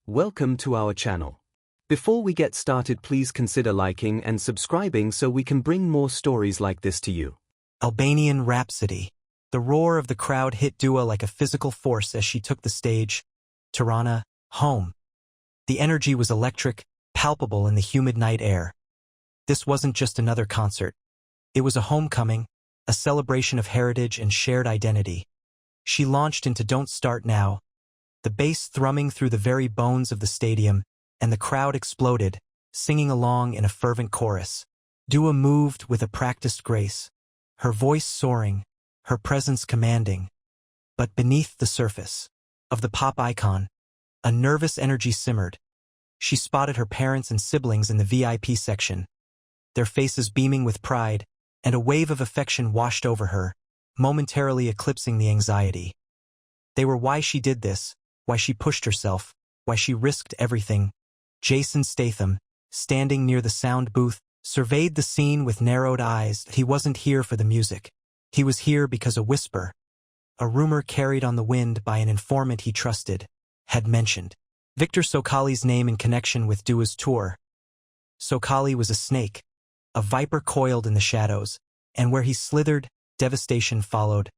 Welcome to our channel. Before we get started, please consider liking and subscribing so we can bring more stories like this to you. Albanian Rhapsody. The roar of the crowd hit Dua like a physical force as she took the stage. Tirana, home. The energy was electric, palpable in the humid night air. This wasn't just another concert. It was a homecoming, a celebration of heritage and shared identity. She launched into Don't Start Now, the bass thrumming through the very bones of the stadium, and the crowd exploded, singing along in a fervent chorus. Dua moved with a practiced grace, her voice soaring, her presence commanding. But beneath the surface of the pop icon, a nervous energy simmered. She spotted her parents and siblings in the VIP section, their faces beaming with pride, and a wave of affection washed over her, momentarily eclipsing the anxiety. They were why she did this, why she pushed herself, why she risked everything. Jason Statham, standing near the sound booth, surveyed the scene with narrowed eyes. He wasn't here for the music. He was here because a whisper, a rumor carried on the wind by an informant he trusted, had mentioned Victor Sokali's name in connection with Dua's tour. Sokali was a snake, a viper coiled in the shadows, and where he slithered, devastation followed.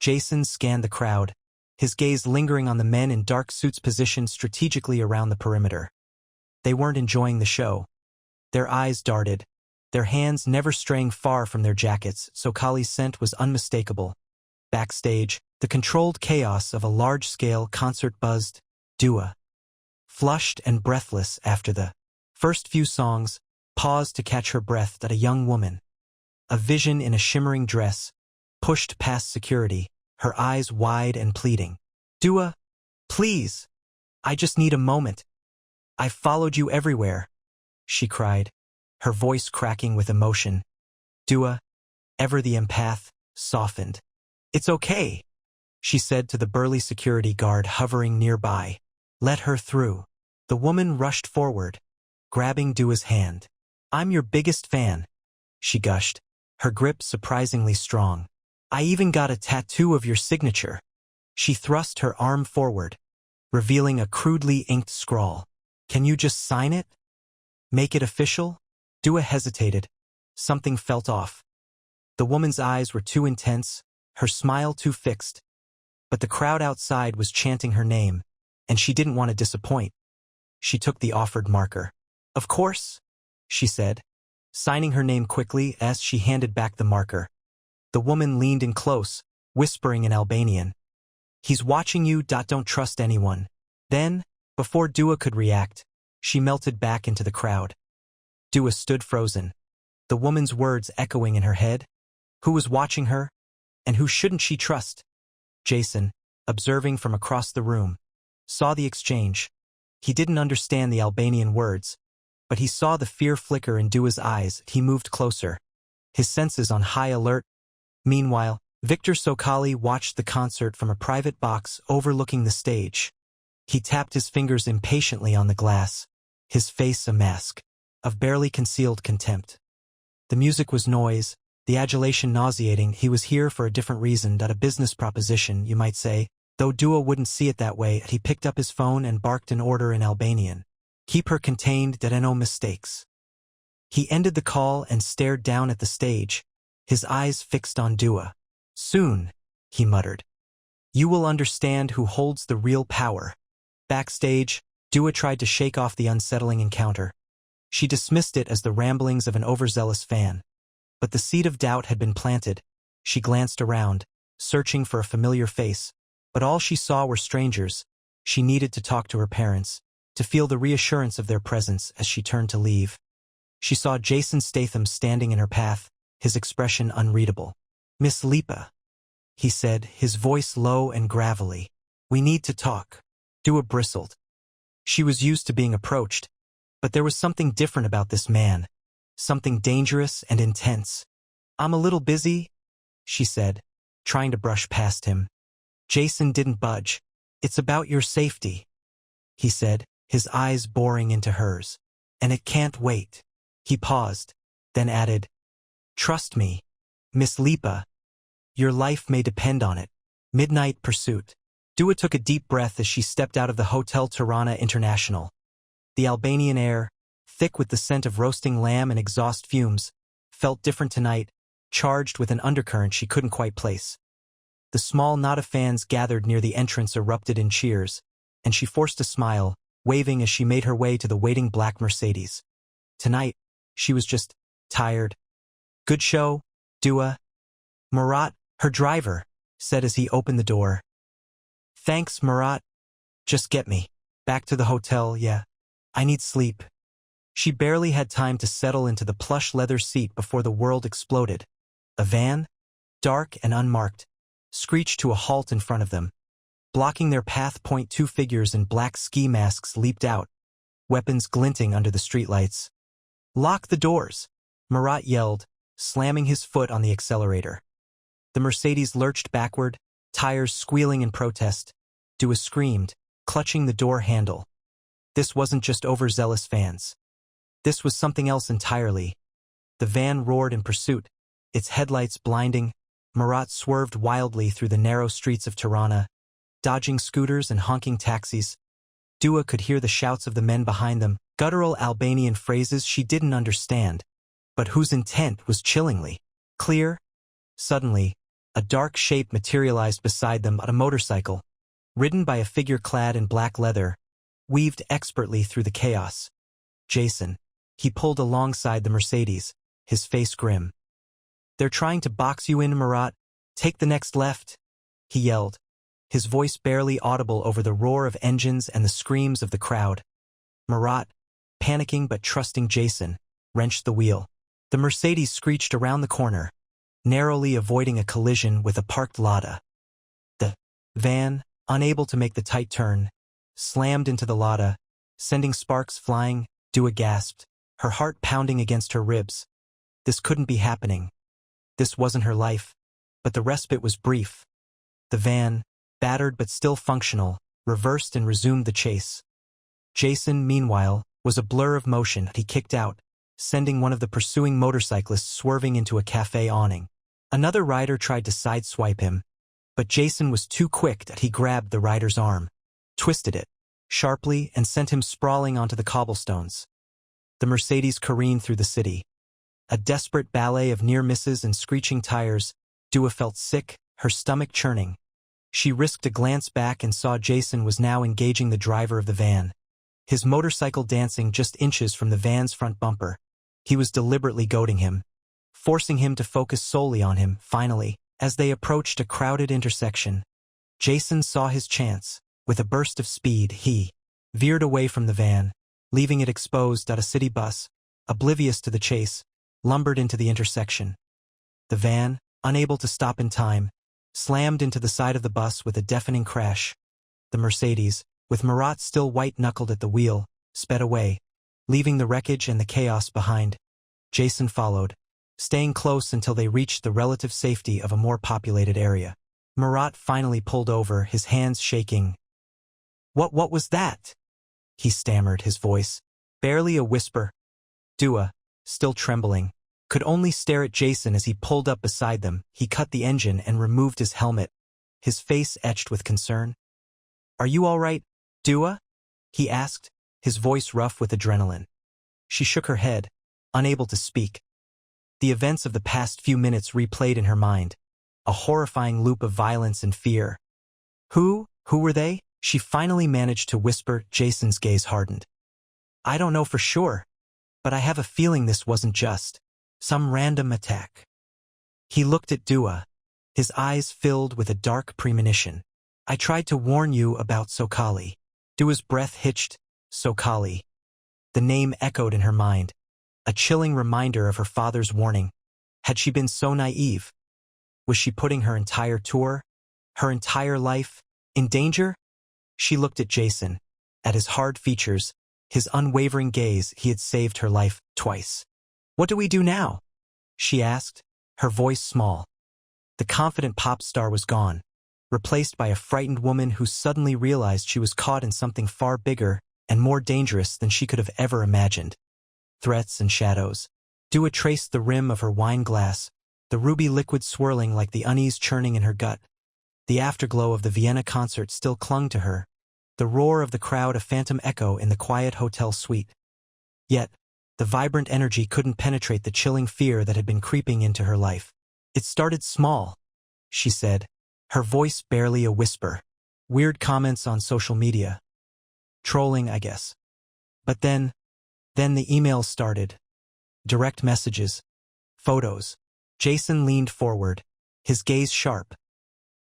Jason scanned the crowd, his gaze lingering on the men in dark suits positioned strategically around the perimeter. They weren't enjoying the show. Their eyes darted, their hands never straying far from their jackets. Sokali's scent was unmistakable. Backstage, the controlled chaos of a large-scale concert buzzed. Dua, flushed and breathless after the first few songs, paused to catch her breath at a young woman. A vision in a shimmering dress, pushed past security, her eyes wide and pleading. Dua, please, I just need a moment. I've followed you everywhere, she cried, her voice cracking with emotion. Dua, ever the empath, softened. It's okay, she said to the burly security guard hovering nearby. Let her through. The woman rushed forward, grabbing Dua's hand. I'm your biggest fan, she gushed, her grip surprisingly strong. I even got a tattoo of your signature. She thrust her arm forward, revealing a crudely inked scrawl. Can you just sign it? Make it official? Dua hesitated. Something felt off. The woman's eyes were too intense, her smile too fixed. But the crowd outside was chanting her name, and she didn't want to disappoint. She took the offered marker. Of course, she said, signing her name quickly as she handed back the marker. The woman leaned in close, whispering in Albanian. He's watching you. Don't trust anyone. Then, before Dua could react, she melted back into the crowd. Dua stood frozen, the woman's words echoing in her head. Who was watching her? And who shouldn't she trust? Jason, observing from across the room, saw the exchange. He didn't understand the Albanian words, but he saw the fear flicker in Dua's eyes. He moved closer, his senses on high alert. Meanwhile, Victor Sokali watched the concert from a private box overlooking the stage. He tapped his fingers impatiently on the glass, his face a mask of barely concealed contempt. The music was noise, the adulation nauseating. He was here for a different reason, a business proposition, you might say. Though Dua wouldn't see it that way, he picked up his phone and barked an order in Albanian. Keep her contained, no mistakes. He ended the call and stared down at the stage, his eyes fixed on Dua. Soon, he muttered, you will understand who holds the real power. Backstage, Dua tried to shake off the unsettling encounter. She dismissed it as the ramblings of an overzealous fan. But the seed of doubt had been planted. She glanced around, searching for a familiar face, but all she saw were strangers. She needed to talk to her parents, to feel the reassurance of their presence as she turned to leave. She saw Jason Statham standing in her path, his expression unreadable. Miss Lipa, he said, his voice low and gravelly. We need to talk. Dua bristled. She was used to being approached, but there was something different about this man, something dangerous and intense. I'm a little busy, she said, trying to brush past him. Jason didn't budge. It's about your safety, he said, his eyes boring into hers. And it can't wait. He paused, then added, trust me, Miss Lipa. Your life may depend on it. Midnight pursuit. Dua took a deep breath as she stepped out of the Hotel Tirana International. The Albanian air, thick with the scent of roasting lamb and exhaust fumes, felt different tonight, charged with an undercurrent she couldn't quite place. The small knot of fans gathered near the entrance erupted in cheers, and she forced a smile, waving as she made her way to the waiting black Mercedes. Tonight, she was just tired. "Good show, Dua." Murat, her driver, said as he opened the door. "Thanks, Murat. Just get me back to the hotel, yeah. I need sleep." She barely had time to settle into the plush leather seat before the world exploded. A van, dark and unmarked, screeched to a halt in front of them. Blocking their path, two figures in black ski masks leaped out, weapons glinting under the streetlights. "Lock the doors," Murat yelled, slamming his foot on the accelerator. The Mercedes lurched backward, tires squealing in protest. Dua screamed, clutching the door handle. This wasn't just overzealous fans. This was something else entirely. The van roared in pursuit, its headlights blinding. Murat swerved wildly through the narrow streets of Tirana, dodging scooters and honking taxis. Dua could hear the shouts of the men behind them, guttural Albanian phrases she didn't understand, but whose intent was chillingly clear. Suddenly, a dark shape materialized beside them on a motorcycle, ridden by a figure clad in black leather, weaved expertly through the chaos. Jason. He pulled alongside the Mercedes, his face grim. "They're trying to box you in, Murat. Take the next left," he yelled, his voice barely audible over the roar of engines and the screams of the crowd. Murat, panicking but trusting Jason, wrenched the wheel. The Mercedes screeched around the corner, narrowly avoiding a collision with a parked Lada. The van, unable to make the tight turn, slammed into the Lada, sending sparks flying. Dua gasped, her heart pounding against her ribs. This couldn't be happening. This wasn't her life, but the respite was brief. The van, battered but still functional, reversed and resumed the chase. Jason, meanwhile, was a blur of motion. He kicked out, sending one of the pursuing motorcyclists swerving into a cafe awning. Another rider tried to sideswipe him, but Jason was too quick that he grabbed the rider's arm, twisted it sharply, and sent him sprawling onto the cobblestones. The Mercedes careened through the city. A desperate ballet of near misses and screeching tires. Dua felt sick, her stomach churning. She risked a glance back and saw Jason was now engaging the driver of the van, his motorcycle dancing just inches from the van's front bumper. He was deliberately goading him, forcing him to focus solely on him. Finally, as they approached a crowded intersection, Jason saw his chance. With a burst of speed, he veered away from the van, leaving it exposed. A city bus, oblivious to the chase, lumbered into the intersection. The van, unable to stop in time, slammed into the side of the bus with a deafening crash. The Mercedes, with Murat still white-knuckled at the wheel, sped away, leaving the wreckage and the chaos behind. Jason followed, staying close until they reached the relative safety of a more populated area. Murat finally pulled over, his hands shaking. What was that?" he stammered, his voice barely a whisper. Dua, still trembling, could only stare at Jason as he pulled up beside them. He cut the engine and removed his helmet, his face etched with concern. "Are you all right, Dua?" he asked, his voice rough with adrenaline. She shook her head, unable to speak. The events of the past few minutes replayed in her mind, a horrifying loop of violence and fear. Who were they?" She finally managed to whisper. Jason's gaze hardened. "I don't know for sure, but I have a feeling this wasn't just some random attack." He looked at Dua, his eyes filled with a dark premonition. "I tried to warn you about Sokali." Dua's breath hitched. Sokali. The name echoed in her mind, a chilling reminder of her father's warning. Had she been so naive? Was she putting her entire tour, her entire life, in danger? She looked at Jason, at his hard features, his unwavering gaze. He had saved her life twice. "What do we do now?" she asked, her voice small. The confident pop star was gone, replaced by a frightened woman who suddenly realized she was caught in something far bigger and more dangerous than she could have ever imagined. Threats and shadows. Dua traced the rim of her wine glass, the ruby liquid swirling like the unease churning in her gut. The afterglow of the Vienna concert still clung to her, the roar of the crowd a phantom echo in the quiet hotel suite. Yet, the vibrant energy couldn't penetrate the chilling fear that had been creeping into her life. "It started small," she said, her voice barely a whisper. "Weird comments on social media. Trolling, I guess. But then the emails started. Direct messages. Photos." Jason leaned forward, his gaze sharp.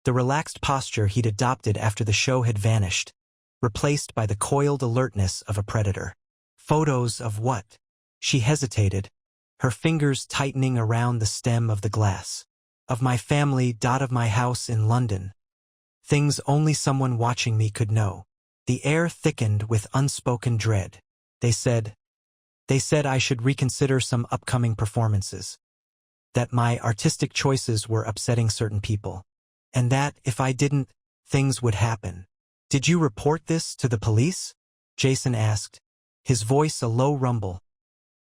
The relaxed posture he'd adopted after the show had vanished, replaced by the coiled alertness of a predator. Photos of what? She hesitated, her fingers tightening around the stem of the glass. "Of my family. Of my house in London. Things only someone watching me could know." The air thickened with unspoken dread. They said I should reconsider some upcoming performances. That my artistic choices were upsetting certain people. And that, if I didn't, things would happen. "Did you report this to the police?" Jason asked, his voice a low rumble.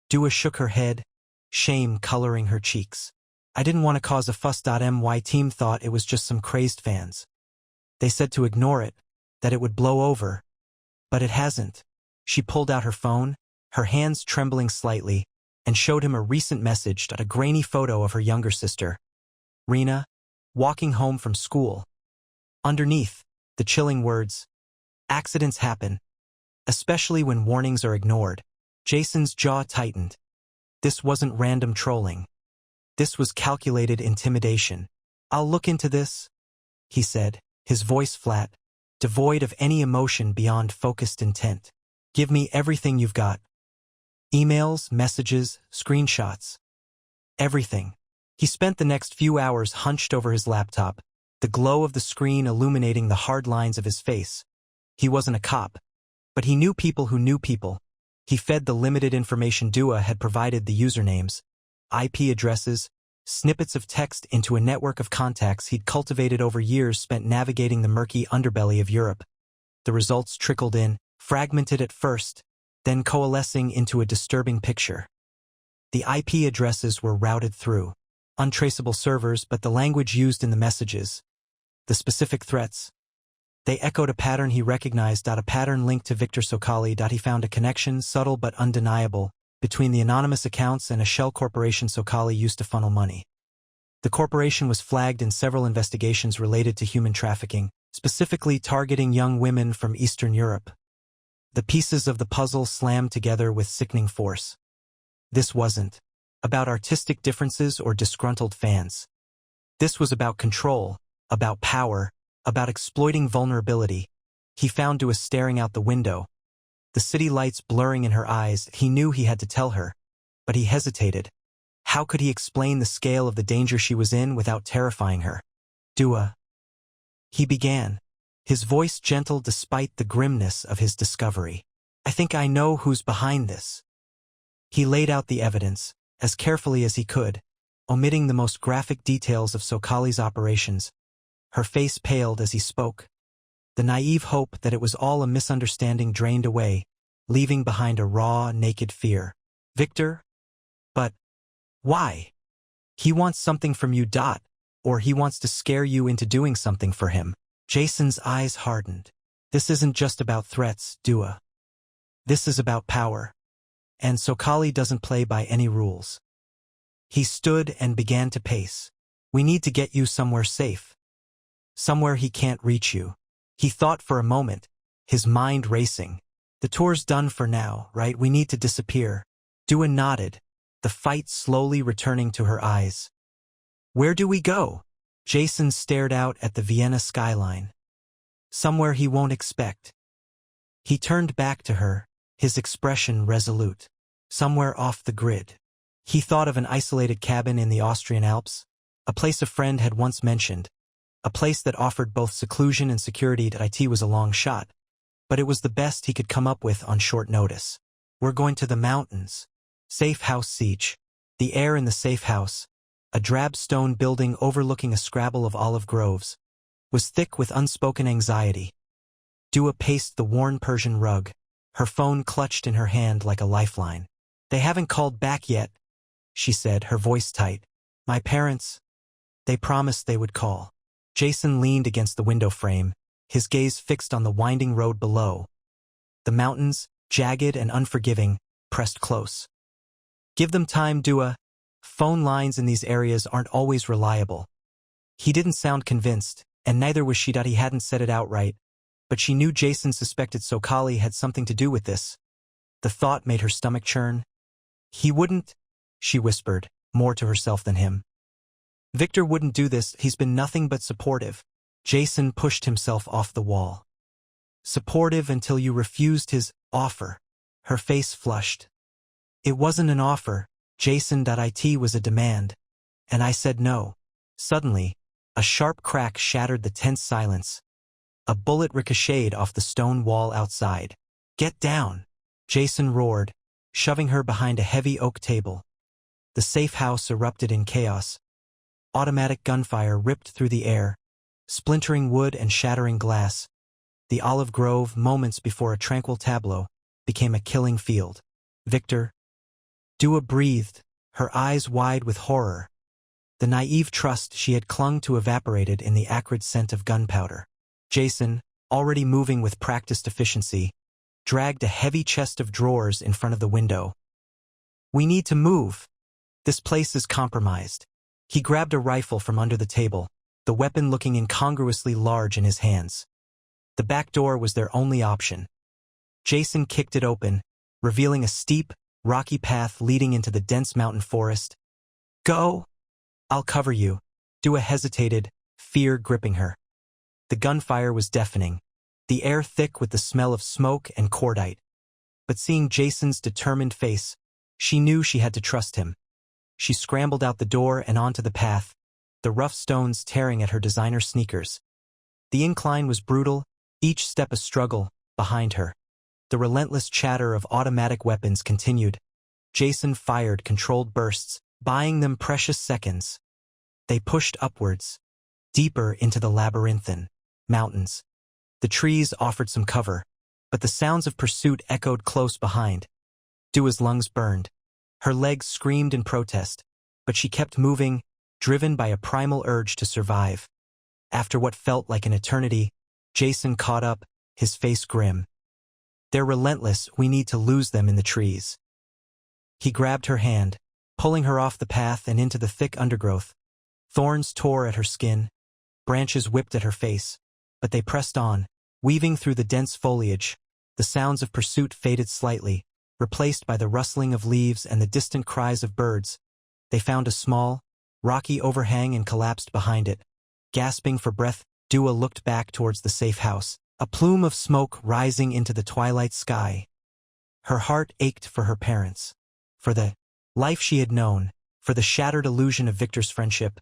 Dua shook her head, shame coloring her cheeks. "I didn't want to cause a fuss. My team thought it was just some crazed fans. They said to ignore it, that it would blow over. But it hasn't." She pulled out her phone, her hands trembling slightly, and showed him a recent message, a grainy photo of her younger sister, Rena, walking home from school. Underneath, the chilling words, "Accidents happen, especially when warnings are ignored." Jason's jaw tightened. This wasn't random trolling. This was calculated intimidation. "I'll look into this," he said, his voice flat, devoid of any emotion beyond focused intent. "Give me everything you've got. Emails, messages, screenshots. Everything." He spent the next few hours hunched over his laptop, the glow of the screen illuminating the hard lines of his face. He wasn't a cop, but he knew people who knew people. He fed the limited information Dua had provided, the usernames, IP addresses, snippets of text into a network of contacts he'd cultivated over years spent navigating the murky underbelly of Europe. The results trickled in, fragmented at first, then coalescing into a disturbing picture. The IP addresses were routed through untraceable servers, but the language used in the messages, the specific threats, they echoed a pattern he recognized. A pattern linked to Victor Sokali. He found a connection, subtle but undeniable, between the anonymous accounts and a shell corporation Sokali used to funnel money. The corporation was flagged in several investigations related to human trafficking, specifically targeting young women from Eastern Europe. The pieces of the puzzle slammed together with sickening force. This wasn't about artistic differences or disgruntled fans. This was about control, about power, about exploiting vulnerability. He found Dua staring out the window, the city lights blurring in her eyes. He knew he had to tell her, but he hesitated. How could he explain the scale of the danger she was in without terrifying her? "Dua," he began, his voice gentle despite the grimness of his discovery. "I think I know who's behind this." He laid out the evidence, as carefully as he could, omitting the most graphic details of Sokali's operations. Her face paled as he spoke. The naive hope that it was all a misunderstanding drained away, leaving behind a raw, naked fear. "Victor? But why? He wants something from you. Or he wants to scare you into doing something for him." Jason's eyes hardened. "This isn't just about threats, Dua. This is about power. And Sokali doesn't play by any rules." He stood and began to pace. "We need to get you somewhere safe. Somewhere he can't reach you." He thought for a moment, his mind racing. "The tour's done for now, right? We need to disappear." Dua nodded, the fight slowly returning to her eyes. "Where do we go?" Jason stared out at the Vienna skyline. "Somewhere he won't expect." He turned back to her, his expression resolute. "Somewhere off the grid." He thought of an isolated cabin in the Austrian Alps, a place a friend had once mentioned, a place that offered both seclusion and security. It was a long shot, but it was the best he could come up with on short notice. "We're going to the mountains." Safe house siege. The air in the safe house, a drab stone building overlooking a scrabble of olive groves, was thick with unspoken anxiety. Dua paced the worn Persian rug, her phone clutched in her hand like a lifeline. "They haven't called back yet," she said, her voice tight. "My parents, they promised they would call." Jason leaned against the window frame, his gaze fixed on the winding road below. The mountains, jagged and unforgiving, pressed close. Give them time, Dua. Phone lines in these areas aren't always reliable. He didn't sound convinced, and neither was she. He hadn't said it outright, but she knew Jason suspected Sokali had something to do with this. The thought made her stomach churn. He wouldn't, she whispered, more to herself than him. Victor wouldn't do this, he's been nothing but supportive. Jason pushed himself off the wall. Supportive until you refused his offer. Her face flushed. It wasn't an offer, Jason. It was a demand. And I said no. Suddenly, a sharp crack shattered the tense silence. A bullet ricocheted off the stone wall outside. Get down, Jason roared, shoving her behind a heavy oak table. The safe house erupted in chaos. Automatic gunfire ripped through the air, splintering wood and shattering glass. The olive grove, moments before a tranquil tableau, became a killing field. Victor. Dua breathed, her eyes wide with horror. The naive trust she had clung to evaporated in the acrid scent of gunpowder. Jason, already moving with practiced efficiency, dragged a heavy chest of drawers in front of the window. We need to move. This place is compromised. He grabbed a rifle from under the table, the weapon looking incongruously large in his hands. The back door was their only option. Jason kicked it open, revealing a steep, rocky path leading into the dense mountain forest. Go! I'll cover you. Dua hesitated, fear gripping her. The gunfire was deafening, the air thick with the smell of smoke and cordite. But seeing Jason's determined face, she knew she had to trust him. She scrambled out the door and onto the path, the rough stones tearing at her designer sneakers. The incline was brutal, each step a struggle, behind her. The relentless chatter of automatic weapons continued. Jason fired controlled bursts, buying them precious seconds. They pushed upwards, deeper into the labyrinthine mountains. The trees offered some cover, but the sounds of pursuit echoed close behind. Dua's lungs burned. Her legs screamed in protest, but she kept moving, driven by a primal urge to survive. After what felt like an eternity, Jason caught up, his face grim. They're relentless, we need to lose them in the trees. He grabbed her hand, pulling her off the path and into the thick undergrowth. Thorns tore at her skin, branches whipped at her face, but they pressed on, weaving through the dense foliage. The sounds of pursuit faded slightly, replaced by the rustling of leaves and the distant cries of birds. They found a small, rocky overhang and collapsed behind it. Gasping for breath, Dua looked back towards the safe house, a plume of smoke rising into the twilight sky. Her heart ached for her parents, for the life she had known, for the shattered illusion of Victor's friendship.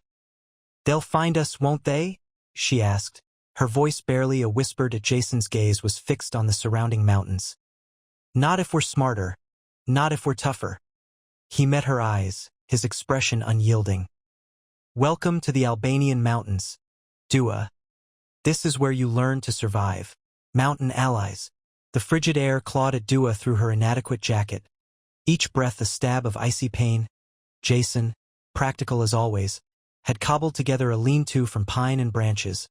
They'll find us, won't they? She asked. Her voice barely a whisper. Jason's gaze was fixed on the surrounding mountains. Not if we're smarter, not if we're tougher. He met her eyes, his expression unyielding. Welcome to the Albanian mountains, Dua. This is where you learn to survive. Mountain allies. The frigid air clawed at Dua through her inadequate jacket. Each breath a stab of icy pain. Jason, practical as always, had cobbled together a lean-to from pine and branches.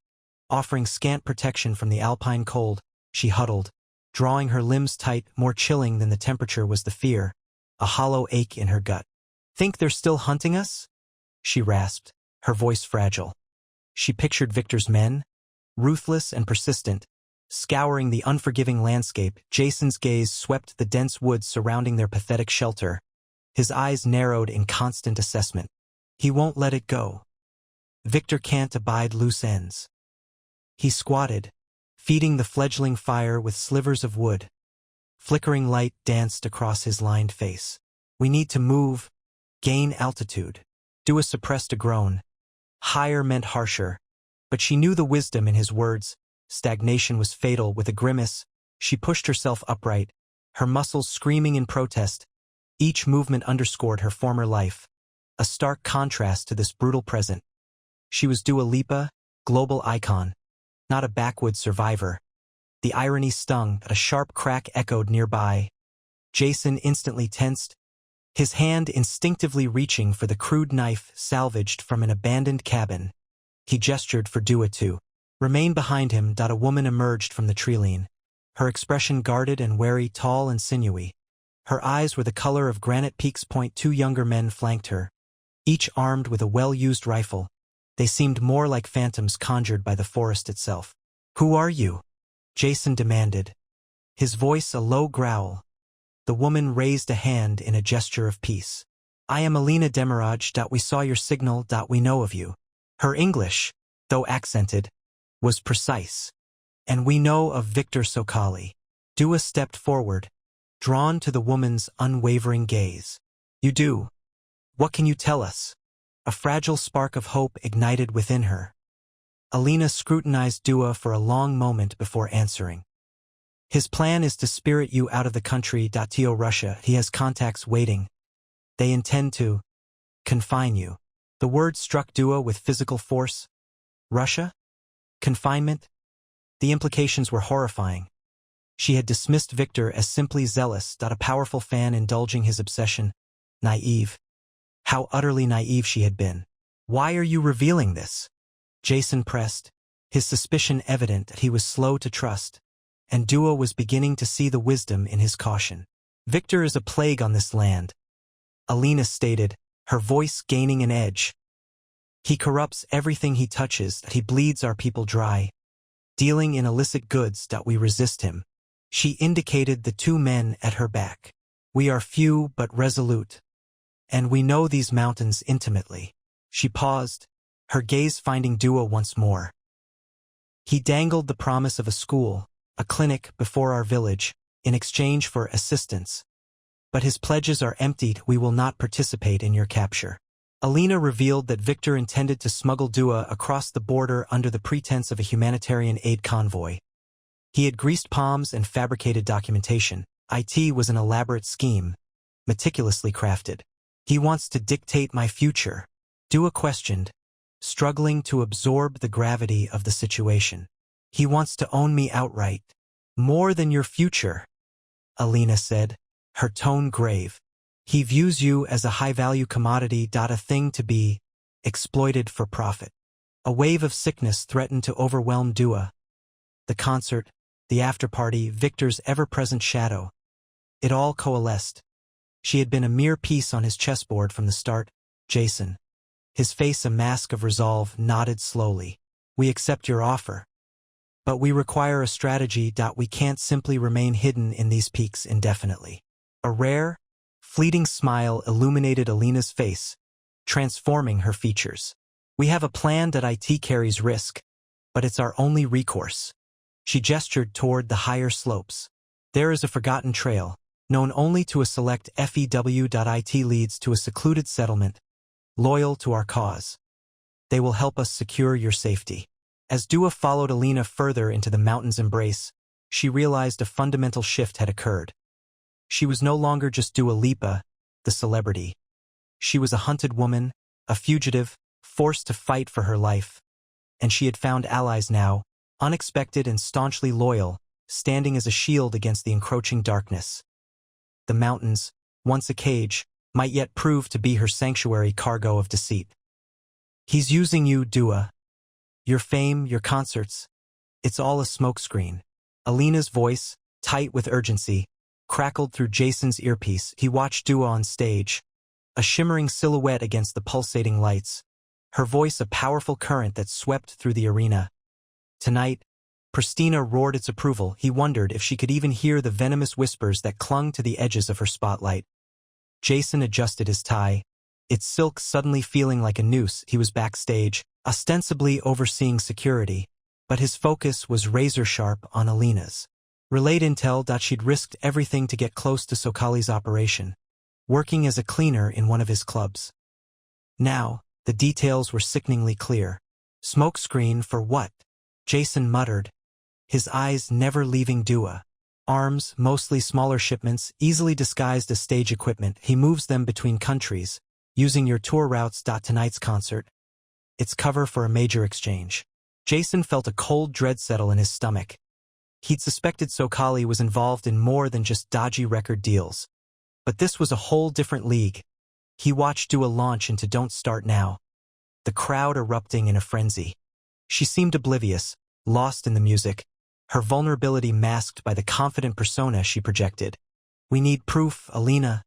Offering scant protection from the alpine cold, she huddled, drawing her limbs tight. More chilling than the temperature was the fear, a hollow ache in her gut. Think they're still hunting us? She rasped, her voice fragile. She pictured Victor's men, ruthless and persistent, scouring the unforgiving landscape. Jason's gaze swept the dense woods surrounding their pathetic shelter. His eyes narrowed in constant assessment. He won't let it go. Victor can't abide loose ends. He squatted, feeding the fledgling fire with slivers of wood. Flickering light danced across his lined face. We need to move, gain altitude. Dua suppressed a groan. Higher meant harsher, but she knew the wisdom in his words. Stagnation was fatal. With a grimace, she pushed herself upright, her muscles screaming in protest. Each movement underscored her former life, a stark contrast to this brutal present. She was Dua Lipa, global icon, not a backwoods survivor. The irony stung, but a sharp crack echoed nearby. Jason instantly tensed, his hand instinctively reaching for the crude knife salvaged from an abandoned cabin. He gestured for Dua to remain behind him. A woman emerged from the tree-line. Her expression guarded and wary, tall and sinewy. Her eyes were the color of granite peaks. Two younger men flanked her, each armed with a well-used rifle. They seemed more like phantoms conjured by the forest itself. "Who are you?" Jason demanded, his voice a low growl. The woman raised a hand in a gesture of peace. "I am Alina Demiraj. We saw your signal. We know of you." Her English, though accented, was precise. "And we know of Victor Sokali." Dua stepped forward, drawn to the woman's unwavering gaze. "You do? What can you tell us?" A fragile spark of hope ignited within her. Alina scrutinized Dua for a long moment before answering. "His plan is to spirit you out of the country. To Russia. He has contacts waiting. They intend to confine you." The word struck Dua with physical force. Russia? Confinement? The implications were horrifying. She had dismissed Victor as simply zealous. A powerful fan indulging his obsession. Naive. How utterly naive she had been. "Why are you revealing this?" Jason pressed, his suspicion evident that he was slow to trust, and Dua was beginning to see the wisdom in his caution. "Victor is a plague on this land," Alina stated, her voice gaining an edge. "He corrupts everything he touches. He bleeds our people dry, dealing in illicit goods. We resist him." She indicated the two men at her back. "We are few but resolute, and we know these mountains intimately." She paused, her gaze finding Dua once more. "He dangled the promise of a school, a clinic before our village, in exchange for assistance. But his pledges are emptied. We will not participate in your capture." Alina revealed that Victor intended to smuggle Dua across the border under the pretense of a humanitarian aid convoy. He had greased palms and fabricated documentation. It was an elaborate scheme, meticulously crafted. "He wants to dictate my future," Dua questioned, struggling to absorb the gravity of the situation. "He wants to own me outright." "More than your future," Alina said, her tone grave. "He views you as a high-value commodity. A thing to be exploited for profit." A wave of sickness threatened to overwhelm Dua. The concert, the after-party, Victor's ever-present shadow. It all coalesced. She had been a mere piece on his chessboard from the start. Jason, his face a mask of resolve, nodded slowly. "We accept your offer. But we require a strategy. We can't simply remain hidden in these peaks indefinitely." A rare, fleeting smile illuminated Alina's face, transforming her features. "We have a plan. It carries risk, but it's our only recourse." She gestured toward the higher slopes. "There is a forgotten trail, known only to a select FEW. It leads to a secluded settlement, loyal to our cause. They will help us secure your safety." As Dua followed Alina further into the mountain's embrace, she realized a fundamental shift had occurred. She was no longer just Dua Lipa, the celebrity. She was a hunted woman, a fugitive, forced to fight for her life. And she had found allies now, unexpected and staunchly loyal, standing as a shield against the encroaching darkness. The mountains, once a cage, might yet prove to be her sanctuary cargo of deceit. "He's using you, Dua. Your fame, your concerts. It's all a smokescreen." Alina's voice, tight with urgency, crackled through Jason's earpiece. He watched Dua on stage, a shimmering silhouette against the pulsating lights, her voice a powerful current that swept through the arena. Tonight, Pristina roared its approval. He wondered if she could even hear the venomous whispers that clung to the edges of her spotlight. Jason adjusted his tie, its silk suddenly feeling like a noose. He was backstage, ostensibly overseeing security, but his focus was razor-sharp on Alina's. Relayed intel that she'd risked everything to get close to Sokali's operation, working as a cleaner in one of his clubs. Now, the details were sickeningly clear. "Smokescreen for what?" Jason muttered, his eyes never leaving Dua. "Arms, mostly smaller shipments, easily disguised as stage equipment. He moves them between countries, using your tour routes. Tonight's concert. It's cover for a major exchange." Jason felt a cold dread settle in his stomach. He'd suspected Sokali was involved in more than just dodgy record deals. But this was a whole different league. He watched Dua launch into Don't Start Now. the crowd erupting in a frenzy. She seemed oblivious, lost in the music, her vulnerability masked by the confident persona she projected. "We need proof, Alina.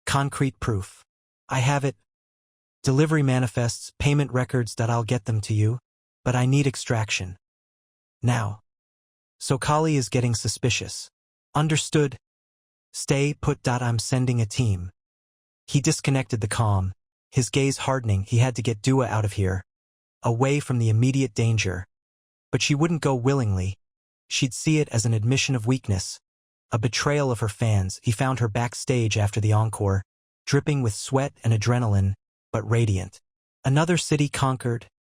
Concrete proof. I have it. Delivery manifests, payment records that I'll get them to you, but I need extraction. Now." Sokali is getting suspicious. "Understood. Stay put. I'm sending a team." He disconnected the comm, his gaze hardening. He had to get Dua out of here, away from the immediate danger. But she wouldn't go willingly. She'd see it as an admission of weakness, a betrayal of her fans. He found her backstage after the encore, dripping with sweat and adrenaline, but radiant. "Another city conquered,"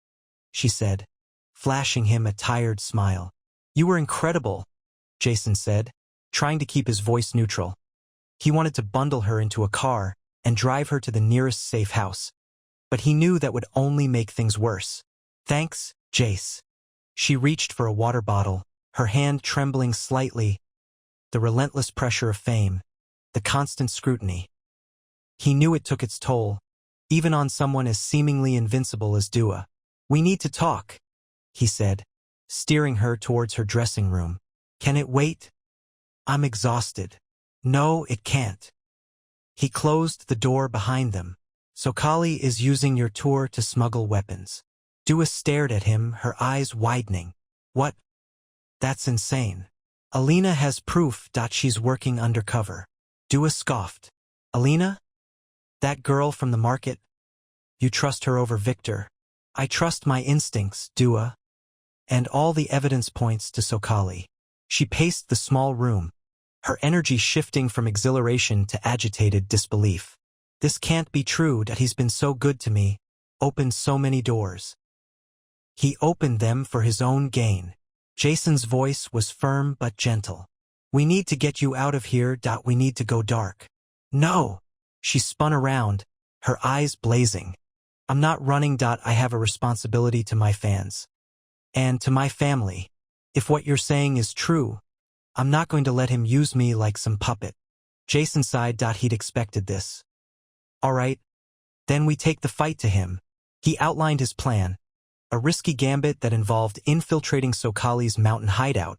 she said, flashing him a tired smile. "You were incredible," Jason said, trying to keep his voice neutral. He wanted to bundle her into a car and drive her to the nearest safe house. But he knew that would only make things worse. "Thanks, Jace." She reached for a water bottle, her hand trembling slightly. The relentless pressure of fame, the constant scrutiny. He knew it took its toll, even on someone as seemingly invincible as Dua. "We need to talk," he said, steering her towards her dressing room. "Can it wait? I'm exhausted." "No, it can't." He closed the door behind them. "Sokali is using your tour to smuggle weapons." Dua stared at him, her eyes widening. "What? That's insane." "Alina has proof that she's working undercover." Dua scoffed. "Alina? That girl from the market? You trust her over Victor?" "I trust my instincts, Dua. And all the evidence points to Sokali." She paced the small room, her energy shifting from exhilaration to agitated disbelief. "This can't be true that he's been so good to me, opened so many doors." "He opened them for his own gain." Jason's voice was firm but gentle. "We need to get you out of here. We need to go dark." "No!" She spun around, her eyes blazing. "I'm not running. I have a responsibility to my fans. And to my family. If what you're saying is true, I'm not going to let him use me like some puppet." Jason sighed. He'd expected this. "All right. Then we take the fight to him." He outlined his plan, a risky gambit that involved infiltrating Sokali's mountain hideout,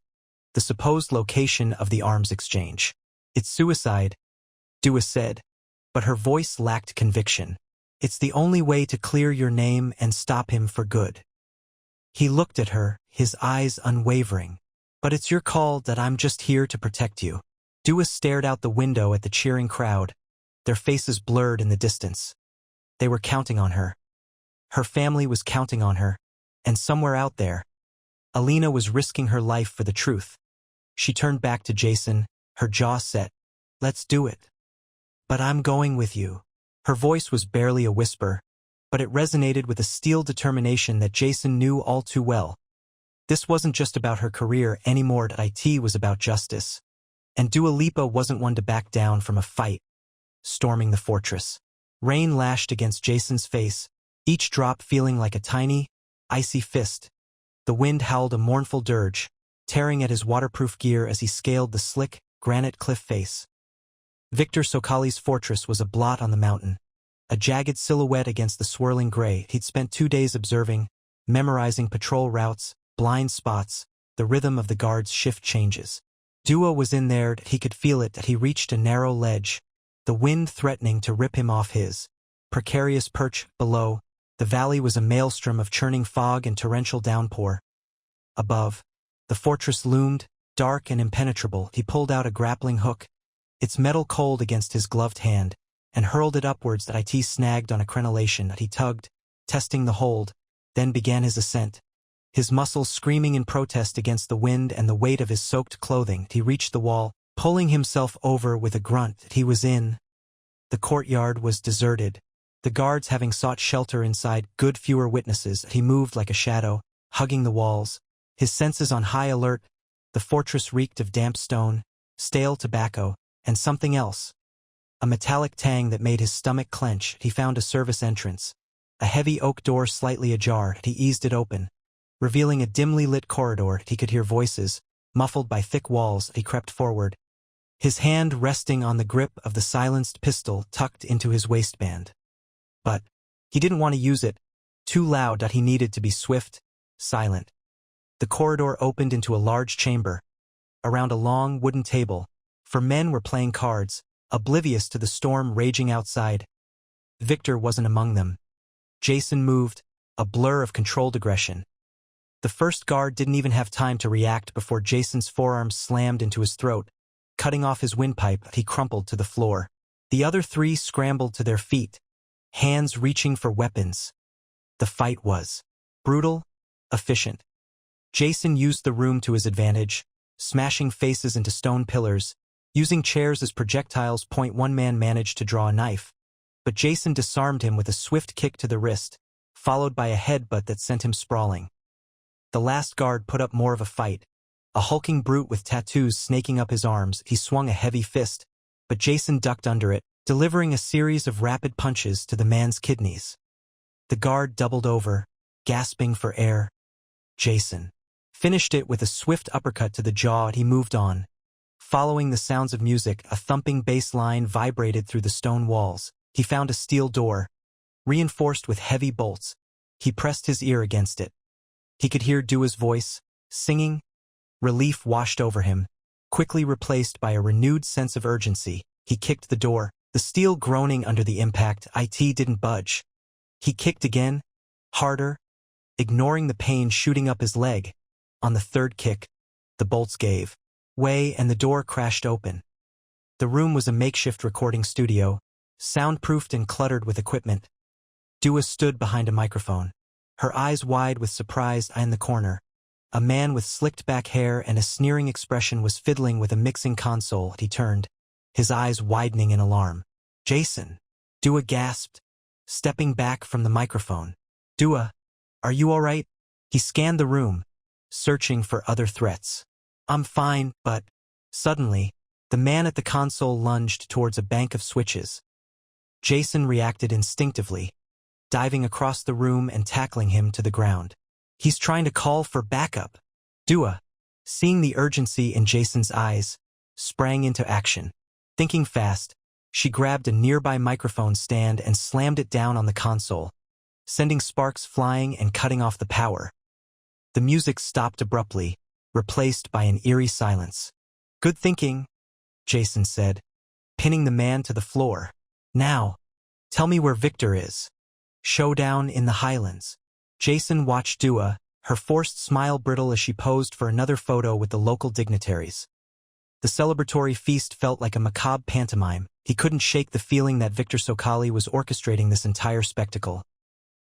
the supposed location of the arms exchange. "It's suicide," Dua said, but her voice lacked conviction. "It's the only way to clear your name and stop him for good." He looked at her, his eyes unwavering. "But it's your call. I'm just here to protect you." Dua stared out the window at the cheering crowd, their faces blurred in the distance. They were counting on her. Her family was counting on her, and somewhere out there, Alina was risking her life for the truth. She turned back to Jason, her jaw set. "Let's do it." "But I'm going with you." Her voice was barely a whisper, but it resonated with a steel determination that Jason knew all too well. This wasn't just about her career anymore. It was about justice. And Dua Lipa wasn't one to back down from a fight. Storming the fortress. Rain lashed against Jason's face, each drop feeling like a tiny, icy fist. The wind howled a mournful dirge, tearing at his waterproof gear as he scaled the slick, granite cliff face. Victor Sokali's fortress was a blot on the mountain, a jagged silhouette against the swirling gray. He'd spent 2 days observing, memorizing patrol routes, blind spots, the rhythm of the guards' shift changes. Dua was in there. He could feel it. He reached a narrow ledge, the wind threatening to rip him off his precarious perch. Below, the valley was a maelstrom of churning fog and torrential downpour. Above, the fortress loomed, dark and impenetrable. He pulled out a grappling hook, its metal cold against his gloved hand, and hurled it upwards. It snagged on a crenellation. He tugged, testing the hold, then began his ascent. His muscles screaming in protest against the wind and the weight of his soaked clothing. He reached the wall, pulling himself over with a grunt. He was in. The courtyard was deserted, the guards having sought shelter inside. Good fewer witnesses. He moved like a shadow, hugging the walls, his senses on high alert. The fortress reeked of damp stone, stale tobacco, and something else. A metallic tang that made his stomach clench. He found a service entrance, a heavy oak door slightly ajar. He eased it open, revealing a dimly lit corridor. He could hear voices, muffled by thick walls. He crept forward, his hand resting on the grip of the silenced pistol tucked into his waistband. But he didn't want to use it. too loud that he needed to be swift, silent. The corridor opened into a large chamber. Around a long wooden table, for men were playing cards, oblivious to the storm raging outside. Victor wasn't among them. Jason moved, a blur of controlled aggression. The first guard didn't even have time to react before Jason's forearm slammed into his throat. Cutting off his windpipe, he crumpled to the floor. The other three scrambled to their feet, hands reaching for weapons. The fight was brutal, efficient. Jason used the room to his advantage, smashing faces into stone pillars, using chairs as projectiles. One man managed to draw a knife, but Jason disarmed him with a swift kick to the wrist, followed by a headbutt that sent him sprawling. The last guard put up more of a fight. A hulking brute with tattoos snaking up his arms, he swung a heavy fist, but Jason ducked under it, delivering a series of rapid punches to the man's kidneys. The guard doubled over, gasping for air. Jason finished it with a swift uppercut to the jaw. He moved on. Following the sounds of music, a thumping bass line vibrated through the stone walls. He found a steel door, reinforced with heavy bolts. He pressed his ear against it. He could hear Dua's voice, singing. Relief washed over him, quickly replaced by a renewed sense of urgency. He kicked the door, the steel groaning under the impact. It didn't budge. He kicked again, harder, ignoring the pain shooting up his leg. On the third kick, the bolts gave way and the door crashed open. The room was a makeshift recording studio, soundproofed and cluttered with equipment. Dua stood behind a microphone, her eyes wide with surprise. In the corner, a man with slicked-back hair and a sneering expression was fiddling with a mixing console. He turned, his eyes widening in alarm. "Jason!" Dua gasped, stepping back from the microphone. "Dua, are you all right?" He scanned the room, searching for other threats. "I'm fine, but..." Suddenly, the man at the console lunged towards a bank of switches. Jason reacted instinctively, diving across the room and tackling him to the ground. "He's trying to call for backup." Dua, seeing the urgency in Jason's eyes, sprang into action. Thinking fast, she grabbed a nearby microphone stand and slammed it down on the console, sending sparks flying and cutting off the power. The music stopped abruptly, replaced by an eerie silence. "Good thinking," Jason said, pinning the man to the floor. "Now, tell me where Victor is." "Showdown in the Highlands." Jason watched Dua, her forced smile brittle as she posed for another photo with the local dignitaries. The celebratory feast felt like a macabre pantomime. He couldn't shake the feeling that Victor Sokali was orchestrating this entire spectacle.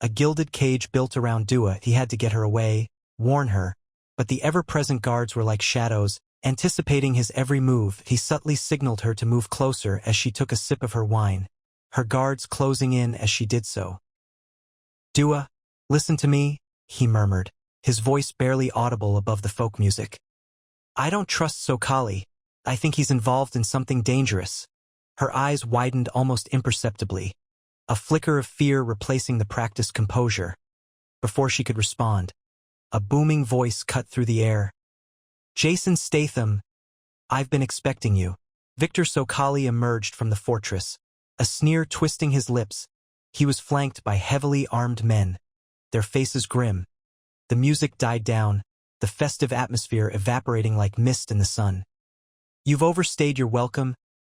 A gilded cage built around Dua. He had to get her away, warn her, but the ever-present guards were like shadows, anticipating his every move. He subtly signaled her to move closer as she took a sip of her wine, her guards closing in as she did so. "Dua, listen to me," he murmured, his voice barely audible above the folk music. "I don't trust Sokali. I think he's involved in something dangerous." Her eyes widened almost imperceptibly, a flicker of fear replacing the practiced composure. Before she could respond, a booming voice cut through the air. "Jason Statham, I've been expecting you." Victor Sokali emerged from the fortress, a sneer twisting his lips. He was flanked by heavily armed men, their faces grim. The music died down, the festive atmosphere evaporating like mist in the sun. "You've overstayed your welcome,"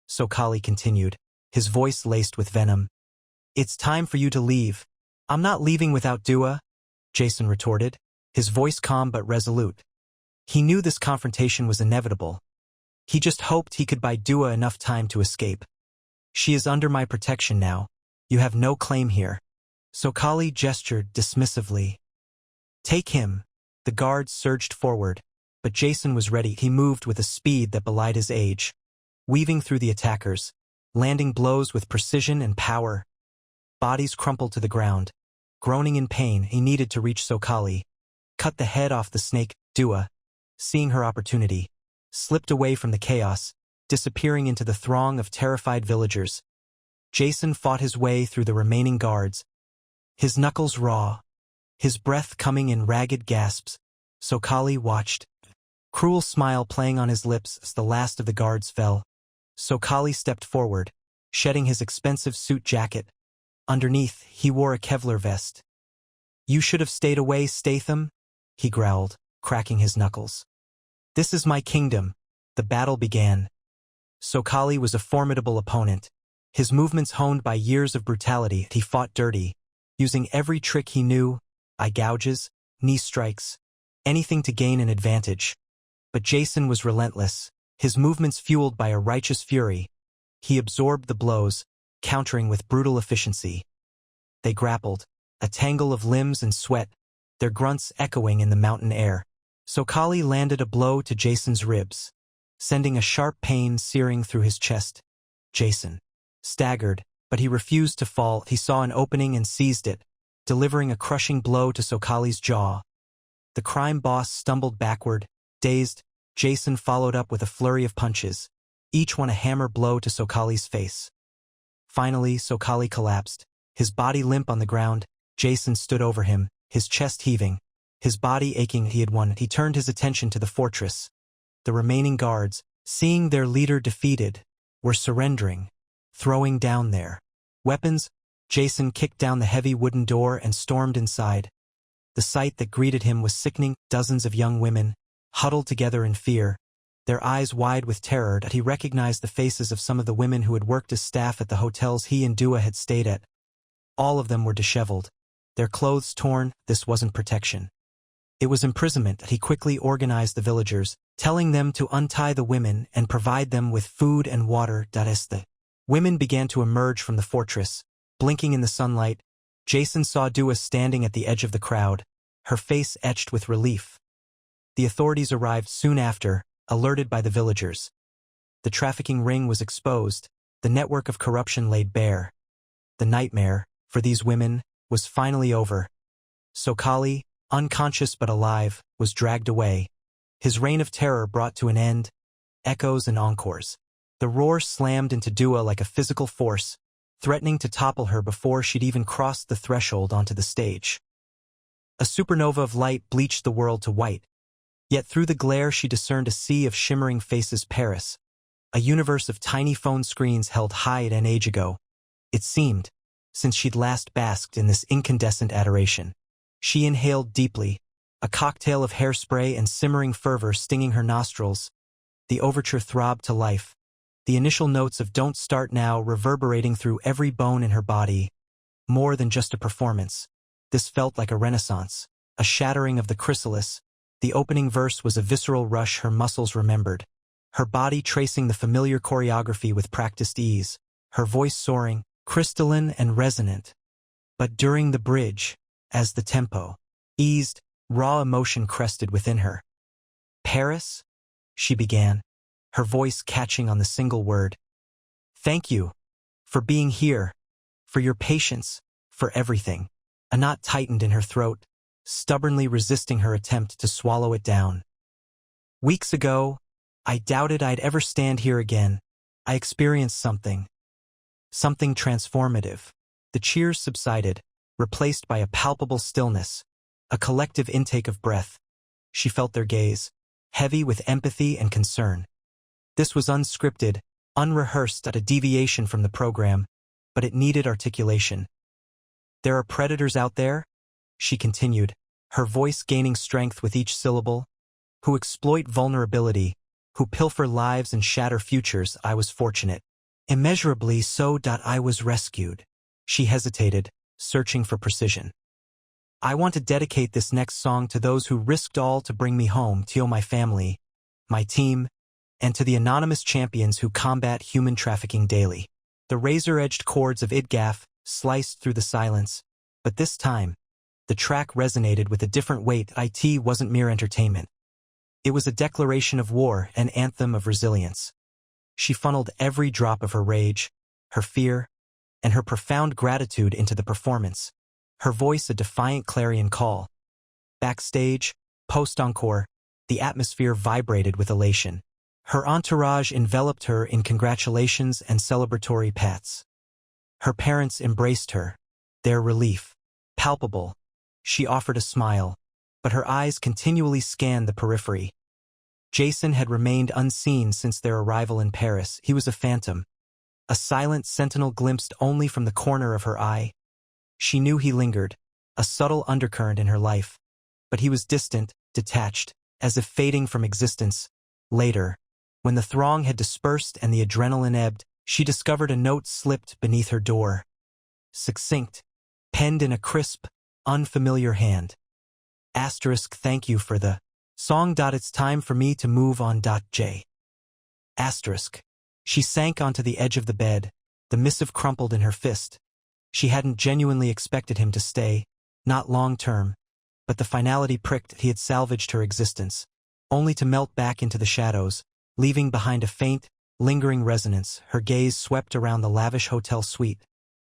Sokali continued, his voice laced with venom. "It's time for you to leave." "I'm not leaving without Dua," Jason retorted, his voice calm but resolute. He knew this confrontation was inevitable. He just hoped he could buy Dua enough time to escape. "She is under my protection now. You have no claim here." Sokali gestured dismissively. "Take him." The guards surged forward, but Jason was ready. He moved with a speed that belied his age, weaving through the attackers, landing blows with precision and power. Bodies crumpled to the ground. Groaning in pain, he needed to reach Sokali. Cut the head off the snake. Dua, seeing her opportunity, slipped away from the chaos, disappearing into the throng of terrified villagers. Jason fought his way through the remaining guards, his knuckles raw, his breath coming in ragged gasps. Sokali watched, cruel smile playing on his lips as the last of the guards fell. Sokali stepped forward, shedding his expensive suit jacket. Underneath, he wore a Kevlar vest. "You should have stayed away, Statham," he growled, cracking his knuckles. "This is my kingdom." The battle began. Sokali was a formidable opponent. His movements honed by years of brutality, he fought dirty, using every trick he knew, eye gouges, knee strikes, anything to gain an advantage. But Jason was relentless, his movements fueled by a righteous fury. He absorbed the blows, countering with brutal efficiency. They grappled, a tangle of limbs and sweat, their grunts echoing in the mountain air. Sokali landed a blow to Jason's ribs, sending a sharp pain searing through his chest. Jason staggered, but he refused to fall. He saw an opening and seized it, delivering a crushing blow to Sokali's jaw. The crime boss stumbled backward, dazed. Jason followed up with a flurry of punches, each one a hammer blow to Sokali's face. Finally, Sokali collapsed, his body limp on the ground. Jason stood over him, his chest heaving, his body aching. He had won. He turned his attention to the fortress. The remaining guards, seeing their leader defeated, were surrendering, throwing down their weapons. Jason kicked down the heavy wooden door and stormed inside. The sight that greeted him was sickening. Dozens of young women, huddled together in fear, their eyes wide with terror. He recognized the faces of some of the women who had worked as staff at the hotels he and Dua had stayed at. All of them were disheveled, their clothes torn. This wasn't protection. It was imprisonment. He quickly organized the villagers, telling them to untie the women and provide them with food and water. The women began to emerge from the fortress, blinking in the sunlight. Jason saw Dua standing at the edge of the crowd, her face etched with relief. The authorities arrived soon after, alerted by the villagers. The trafficking ring was exposed, the network of corruption laid bare. The nightmare, for these women, was finally over. Sokali, unconscious but alive, was dragged away. His reign of terror brought to an end. Echoes and encores. The roar slammed into Dua like a physical force, threatening to topple her before she'd even crossed the threshold onto the stage. A supernova of light bleached the world to white. Yet through the glare she discerned a sea of shimmering faces. Paris, a universe of tiny phone screens held high an age ago. It seemed, since she'd last basked in this incandescent adoration. She inhaled deeply, a cocktail of hairspray and simmering fervor stinging her nostrils. The overture throbbed to life, the initial notes of "Don't Start Now" reverberating through every bone in her body. More than just a performance. This felt like a renaissance, a shattering of the chrysalis. The opening verse was a visceral rush her muscles remembered, her body tracing the familiar choreography with practiced ease, her voice soaring, crystalline and resonant. But during the bridge, as the tempo eased, raw emotion crested within her. "Paris?" she began, her voice catching on the single word. "Thank you. For being here. For your patience. For everything." A knot tightened in her throat, stubbornly resisting her attempt to swallow it down. "Weeks ago, I doubted I'd ever stand here again. I experienced something transformative." The cheers subsided, replaced by a palpable stillness, a collective intake of breath. She felt their gaze, heavy with empathy and concern. This was unscripted, unrehearsed, at a deviation from the program, but it needed articulation. "There are predators out there," she continued, her voice gaining strength with each syllable, "who exploit vulnerability, who pilfer lives and shatter futures. I was fortunate. Immeasurably so. I was rescued." She hesitated, searching for precision. "I want to dedicate this next song to those who risked all to bring me home, to my family, my team, and to the anonymous champions who combat human trafficking daily." The razor-edged chords of Idgaf sliced through the silence, but this time, the track resonated with a different weight. It wasn't mere entertainment. It was a declaration of war, an anthem of resilience. She funneled every drop of her rage, her fear, and her profound gratitude into the performance, her voice a defiant clarion call. Backstage, post-encore, the atmosphere vibrated with elation. Her entourage enveloped her in congratulations and celebratory pats. Her parents embraced her, their relief palpable. She offered a smile, but her eyes continually scanned the periphery. Jason had remained unseen since their arrival in Paris. He was a phantom, a silent sentinel glimpsed only from the corner of her eye. She knew he lingered, a subtle undercurrent in her life. But he was distant, detached, as if fading from existence. Later, when the throng had dispersed and the adrenaline ebbed, she discovered a note slipped beneath her door. Succinct, penned in a crisp, unfamiliar hand. Asterisk, thank you for the song. It's time for me to move on. J. Asterisk. She sank onto the edge of the bed, the missive crumpled in her fist. She hadn't genuinely expected him to stay, not long-term, but the finality pricked. He had salvaged her existence, only to melt back into the shadows, leaving behind a faint, lingering resonance. Her gaze swept around the lavish hotel suite.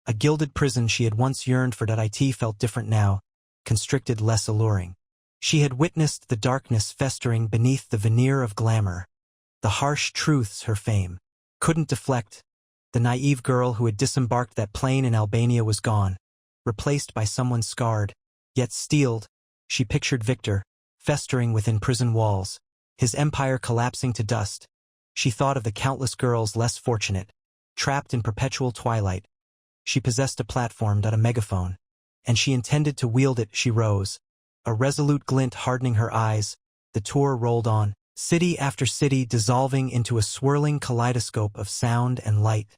A gilded prison she had once yearned for. It felt different now, constricted, less alluring. She had witnessed the darkness festering beneath the veneer of glamour, the harsh truths her fame couldn't deflect. The naive girl who had disembarked that plane in Albania was gone, replaced by someone scarred, yet steeled. She pictured Victor, festering within prison walls, his empire collapsing to dust. She thought of the countless girls less fortunate, trapped in perpetual twilight. She possessed a platform, a megaphone, and she intended to wield it. She rose, a resolute glint hardening her eyes. The tour rolled on, city after city dissolving into a swirling kaleidoscope of sound and light.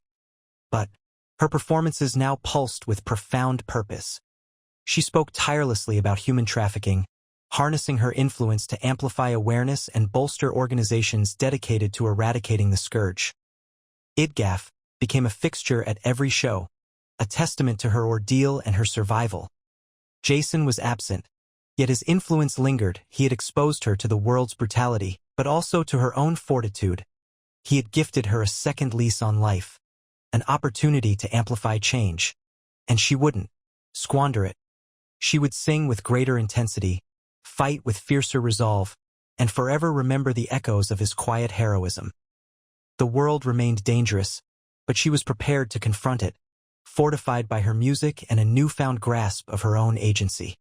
But her performances now pulsed with profound purpose. She spoke tirelessly about human trafficking, harnessing her influence to amplify awareness and bolster organizations dedicated to eradicating the scourge. IDGAF became a fixture at every show, a testament to her ordeal and her survival. Jason was absent, yet his influence lingered. He had exposed her to the world's brutality, but also to her own fortitude. He had gifted her a second lease on life, an opportunity to amplify change. And she wouldn't squander it. She would sing with greater intensity, fight with fiercer resolve, and forever remember the echoes of his quiet heroism. The world remained dangerous, but she was prepared to confront it, fortified by her music and a newfound grasp of her own agency.